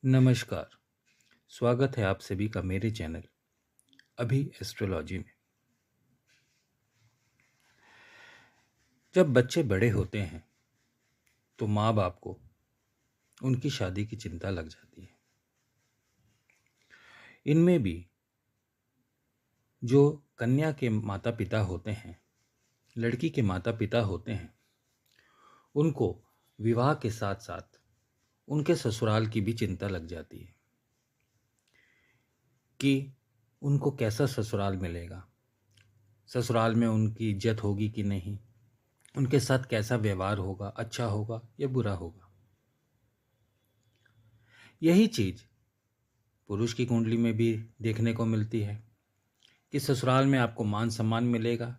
नमस्कार। स्वागत है आप सभी का मेरे चैनल अभी एस्ट्रोलॉजी में। जब बच्चे बड़े होते हैं तो माँ बाप को उनकी शादी की चिंता लग जाती है। इनमें भी जो कन्या के माता पिता होते हैं, लड़की के माता पिता होते हैं, उनको विवाह के साथ साथ उनके ससुराल की भी चिंता लग जाती है कि उनको कैसा ससुराल मिलेगा, ससुराल में उनकी इज्जत होगी कि नहीं, उनके साथ कैसा व्यवहार होगा, अच्छा होगा या बुरा होगा। यही चीज़ पुरुष की कुंडली में भी देखने को मिलती है कि ससुराल में आपको मान सम्मान मिलेगा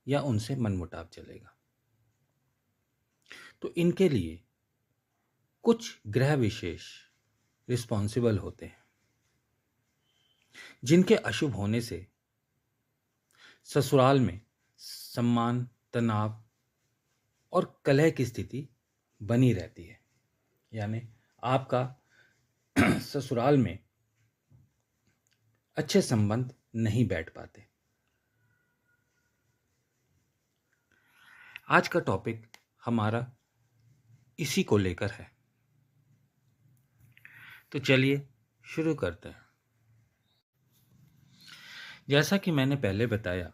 या उनसे मनमुटाव चलेगा। तो इनके लिए कुछ ग्रह विशेष रिस्पॉन्सिबल होते हैं जिनके अशुभ होने से ससुराल में सम्मान, तनाव और कलह की स्थिति बनी रहती है। यानी आपका ससुराल में अच्छे संबंध नहीं बैठ पाते। आज का टॉपिक हमारा इसी को लेकर है, तो चलिए शुरू करते हैं। जैसा कि मैंने पहले बताया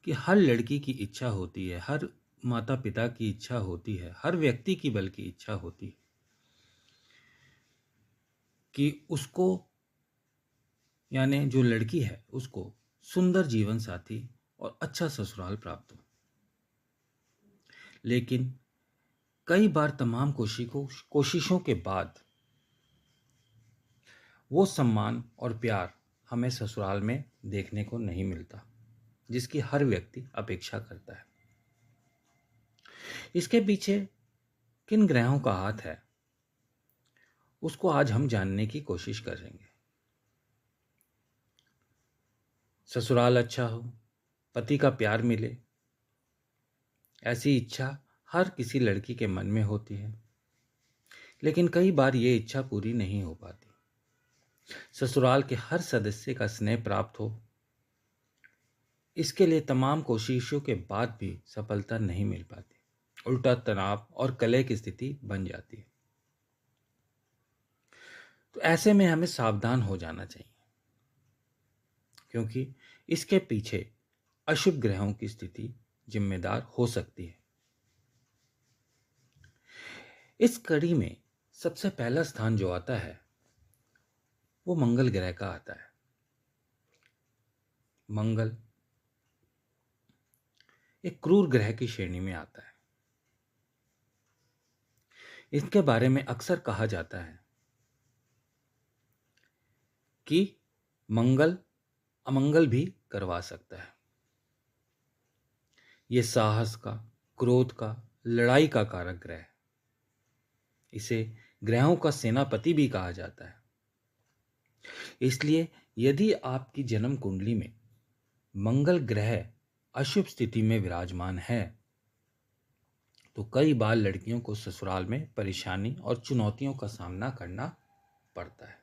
कि हर लड़की की इच्छा होती है, हर माता पिता की इच्छा होती है, हर व्यक्ति की बल्कि इच्छा होती है कि उसको, यानी जो लड़की है उसको सुंदर जीवन साथी और अच्छा ससुराल प्राप्त हो। लेकिन कई बार तमाम कोशिशों के बाद वो सम्मान और प्यार हमें ससुराल में देखने को नहीं मिलता जिसकी हर व्यक्ति अपेक्षा करता है। इसके पीछे किन ग्रहों का हाथ है उसको आज हम जानने की कोशिश करेंगे। ससुराल अच्छा हो, पति का प्यार मिले, ऐसी इच्छा हर किसी लड़की के मन में होती है, लेकिन कई बार ये इच्छा पूरी नहीं हो पाती। ससुराल के हर सदस्य का स्नेह प्राप्त हो, इसके लिए तमाम कोशिशों के बाद भी सफलता नहीं मिल पाती। उल्टा तनाव और कलह की स्थिति बन जाती है। तो ऐसे में हमें सावधान हो जाना चाहिए, क्योंकि इसके पीछे अशुभ ग्रहों की स्थिति जिम्मेदार हो सकती है। इस कड़ी में सबसे पहला स्थान जो आता है वो मंगल ग्रह का आता है। मंगल एक क्रूर ग्रह की श्रेणी में आता है। इसके बारे में अक्सर कहा जाता है कि मंगल अमंगल भी करवा सकता है। ये साहस का, क्रोध का, लड़ाई का कारक ग्रह है। इसे ग्रहों का सेनापति भी कहा जाता है। इसलिए यदि आपकी जन्म कुंडली में मंगल ग्रह अशुभ स्थिति में विराजमान है तो कई बार लड़कियों को ससुराल में परेशानी और चुनौतियों का सामना करना पड़ता है।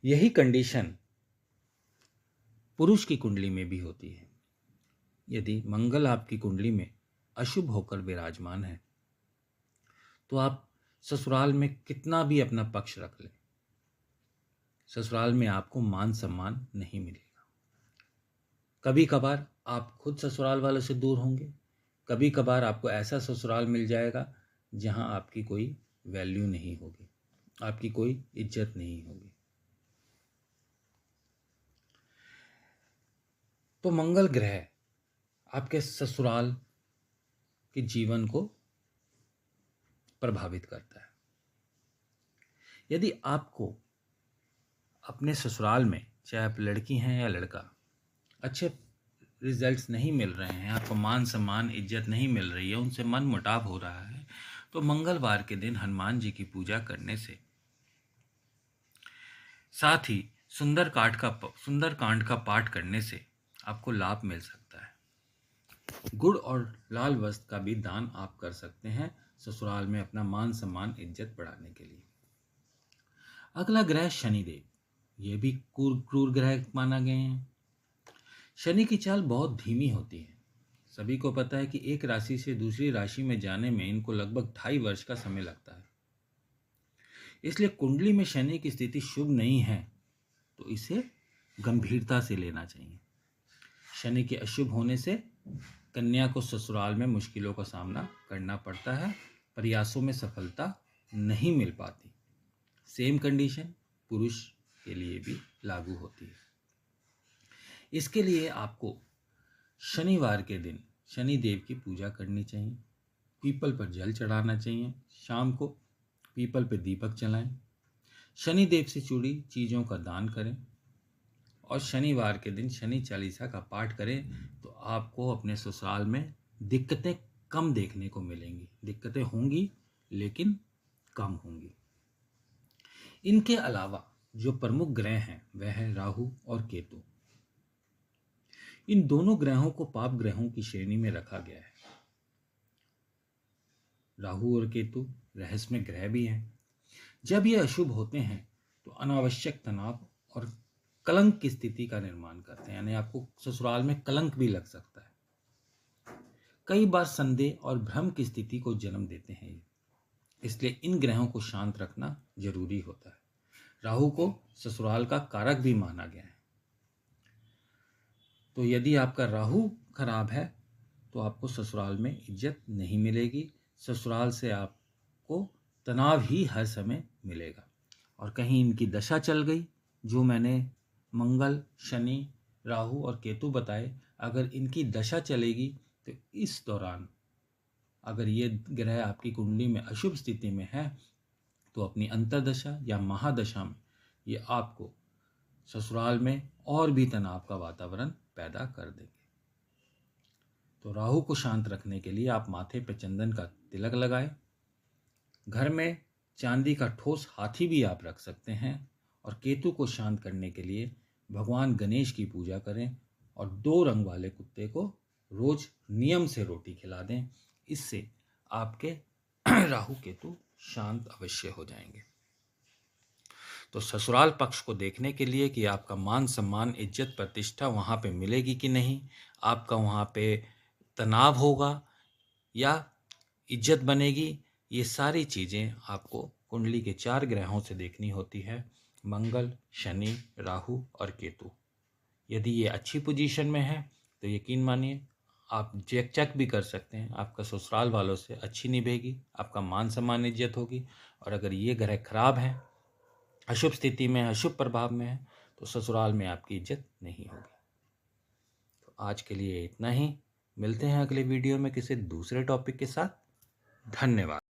यही कंडीशन पुरुष की कुंडली में भी होती है। यदि मंगल आपकी कुंडली में अशुभ होकर विराजमान है तो आप ससुराल में कितना भी अपना पक्ष रख लें, ससुराल में आपको मान सम्मान नहीं मिलेगा। कभी कभार आप खुद ससुराल वालों से दूर होंगे, कभी कभार आपको ऐसा ससुराल मिल जाएगा जहां आपकी कोई वैल्यू नहीं होगी, आपकी कोई इज्जत नहीं होगी। तो मंगल ग्रह आपके ससुराल के जीवन को प्रभावित करता है। यदि आपको अपने ससुराल में, चाहे आप लड़की हैं या लड़का, अच्छे रिजल्ट्स नहीं मिल रहे हैं, आपको मान सम्मान इज्जत नहीं मिल रही है, उनसे मन मुटाव हो रहा है, तो मंगलवार के दिन हनुमान जी की पूजा करने से, साथ ही सुंदरकांड का पाठ करने से आपको लाभ मिल सकता है। गुड़ और लाल वस्त्र का भी दान आप कर सकते हैं ससुराल में अपना मान सम्मान इज्जत बढ़ाने के लिए। अगला ग्रह शनिदेव, ये भी क्रूर ग्रह माना गए हैं। शनि की चाल बहुत धीमी होती है। सभी को पता है कि एक राशि से दूसरी राशि में जाने में इनको लगभग 2.5 वर्ष का समय लगता है। इसलिए कुंडली में शनि की स्थिति शुभ नहीं है तो इसे गंभीरता से लेना चाहिए। शनि के अशुभ होने से कन्या को ससुराल में मुश्किलों का सामना करना पड़ता है, प्रयासों में सफलता नहीं मिल पाती। सेम कंडीशन पुरुष के लिए भी लागू होती है। इसके लिए आपको शनिवार के दिन शनि देव की पूजा करनी चाहिए, पीपल पर जल चढ़ाना चाहिए, शाम को पीपल पर दीपक जलाएं, शनि देव से जुड़ी चीज़ों का दान करें और शनिवार के दिन शनि चालीसा का पाठ करें तो आपको अपने ससुराल में दिक्कतें कम देखने को मिलेंगी। दिक्कतें होंगी लेकिन कम होंगी। इनके अलावा जो प्रमुख ग्रह हैं वह है राहु और केतु। इन दोनों ग्रहों को पाप ग्रहों की श्रेणी में रखा गया है। राहु और केतु रहस्यमय ग्रह भी हैं। जब ये अशुभ होते हैं तो अनावश्यक तनाव और कलंक की स्थिति का निर्माण करते हैं, यानी आपको ससुराल में कलंक भी लग सकता है। कई बार संदेह और भ्रम की स्थिति को जन्म देते हैं, इसलिए इन ग्रहों को शांत रखना जरूरी होता है। राहु को ससुराल का कारक भी माना गया है, तो यदि आपका राहु खराब है तो आपको ससुराल में इज्जत नहीं मिलेगी। ससुराल से आपको तनाव ही हर समय मिलेगा। और कहीं इनकी दशा चल गई, जो मैंने मंगल, शनि, राहु और केतु बताए, अगर इनकी दशा चलेगी तो इस दौरान अगर ये ग्रह आपकी कुंडली में अशुभ स्थिति में है तो अपनी अंतर्दशा या महादशा में ये आपको ससुराल में और भी तनाव का वातावरण पैदा कर देंगे। तो राहु को शांत रखने के लिए आप माथे पर चंदन का तिलक लगाएं। घर में चांदी का ठोस हाथी भी आप रख सकते हैं। और केतु को शांत करने के लिए भगवान गणेश की पूजा करें और 2 रंग वाले कुत्ते को रोज नियम से रोटी खिला दें। इससे आपके राहु केतु शांत अवश्य हो जाएंगे। तो ससुराल पक्ष को देखने के लिए कि आपका मान सम्मान इज्जत प्रतिष्ठा वहाँ पे मिलेगी कि नहीं, आपका वहाँ पे तनाव होगा या इज्जत बनेगी, ये सारी चीज़ें आपको कुंडली के 4 ग्रहों से देखनी होती है, मंगल, शनि, राहु और केतु। यदि ये अच्छी पोजीशन में है तो यकीन मानिए आप चेक भी कर सकते हैं, आपका ससुराल वालों से अच्छी निभेगी, आपका मान सम्मान इज्जत होगी। और अगर ये ग्रह खराब है, अशुभ स्थिति में, अशुभ प्रभाव में है, तो ससुराल में आपकी इज्जत नहीं होगी। तो आज के लिए इतना ही। मिलते हैं अगले वीडियो में किसी दूसरे टॉपिक के साथ। धन्यवाद।